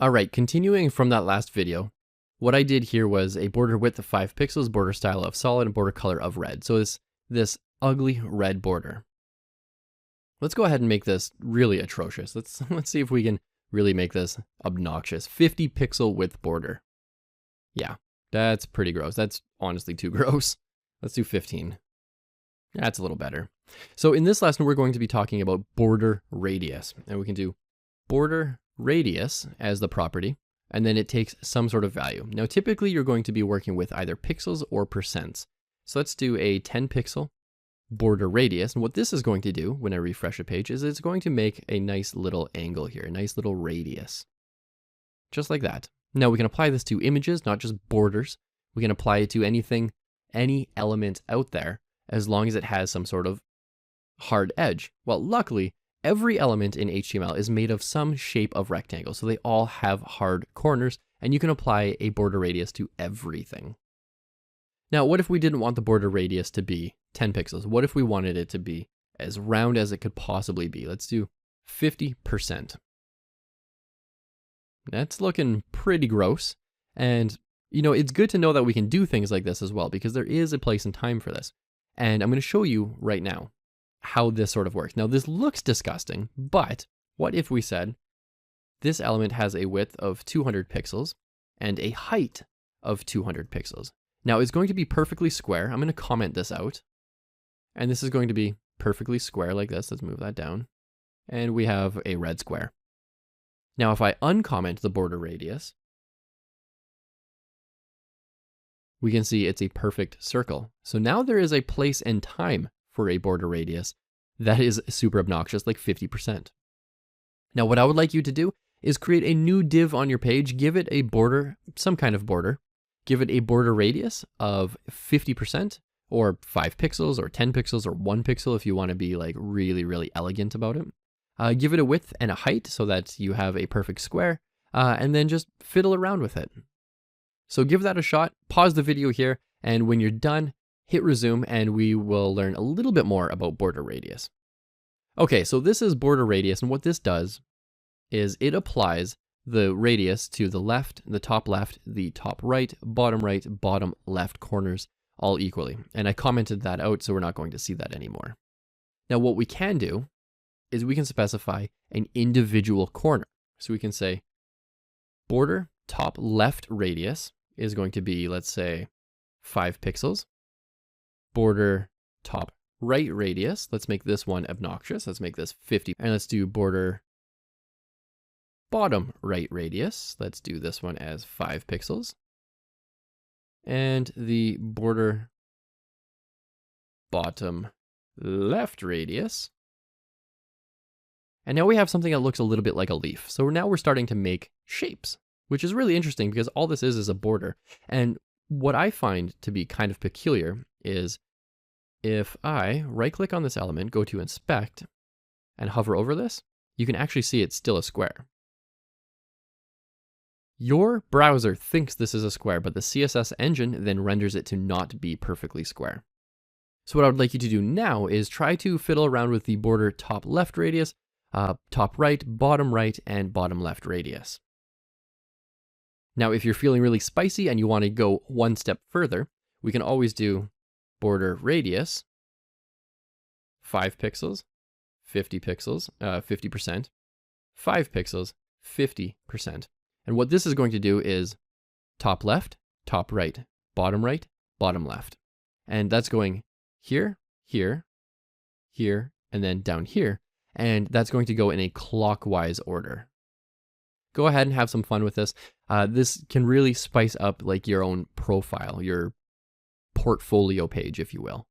All right, continuing from that last video, what I did here was a border width of 5 pixels, border style of solid, and border color of red. So it's this ugly red border. Let's go ahead and make this really atrocious. Let's see if we can really make this obnoxious. 50 pixel width border. Yeah, that's pretty gross. That's honestly too gross. Let's do 15. That's a little better. So in this lesson, we're going to be talking about border radius, and we can do border radius as the property, and then it takes some sort of value. Now, typically you're going to be working with either pixels or percents. So let's do a 10 pixel border radius. And what this is going to do when I refresh a page is it's going to make a nice little angle here, a nice little radius, just like that. Now we can apply this to images, not just borders. We can apply it to anything, any element out there, as long as it has some sort of hard edge. Well, luckily, every element in HTML is made of some shape of rectangle, so they all have hard corners, and you can apply a border radius to everything. Now, what if we didn't want the border radius to be 10 pixels? What if we wanted it to be as round as it could possibly be? Let's do 50%. That's looking pretty gross, and you know, it's good to know that we can do things like this as well, because there is a place and time for this. And I'm going to show you right now how this sort of works. Now, this looks disgusting, but what if we said this element has a width of 200 pixels and a height of 200 pixels? Now, it's going to be perfectly square. I'm going to comment this out, and this is going to be perfectly square like this. Let's move that down, and we have a red square. Now, if I uncomment the border radius, we can see it's a perfect circle. So now there is a place and time for a border radius that is super obnoxious, like 50%. Now, what I would like you to do is create a new div on your page, give it a border, some kind of border, give it a border radius of 50%, or 5 pixels, or 10 pixels, or 1 pixel if you want to be like really, really elegant about it. Give it a width and a height so that you have a perfect square, and then just fiddle around with it. So give that a shot, pause the video here, and when you're done, hit resume, and we will learn a little bit more about border radius. Okay, so this is border radius, and what this does is it applies the radius to the left, the top right, bottom left corners all equally. And I commented that out, so we're not going to see that anymore. Now, what we can do is we can specify an individual corner. So we can say border top left radius is going to be, let's say, 5 pixels. Border top right radius, let's make this one obnoxious. Let's make this 50. And let's do border bottom right radius. Let's do this one as 5 pixels. And the border bottom left radius. And now we have something that looks a little bit like a leaf. So now we're starting to make shapes, which is really interesting because all this is a border. And what I find to be kind of peculiar is if I right-click on this element, go to inspect, and hover over this, you can actually see it's still a square. Your browser thinks this is a square, but the CSS engine then renders it to not be perfectly square. So what I would like you to do now is try to fiddle around with the border top left radius, top right, and bottom left radius. Now, if you're feeling really spicy and you want to go one step further, we can always do border radius, 5 pixels, 50 pixels, 50%, 5 pixels, 50%. And what this is going to do is top right, bottom left. And that's going here, here, here, and then down here. And that's going to go in a clockwise order. Go ahead and have some fun with this. This can really spice up like your own profile, your portfolio page, if you will.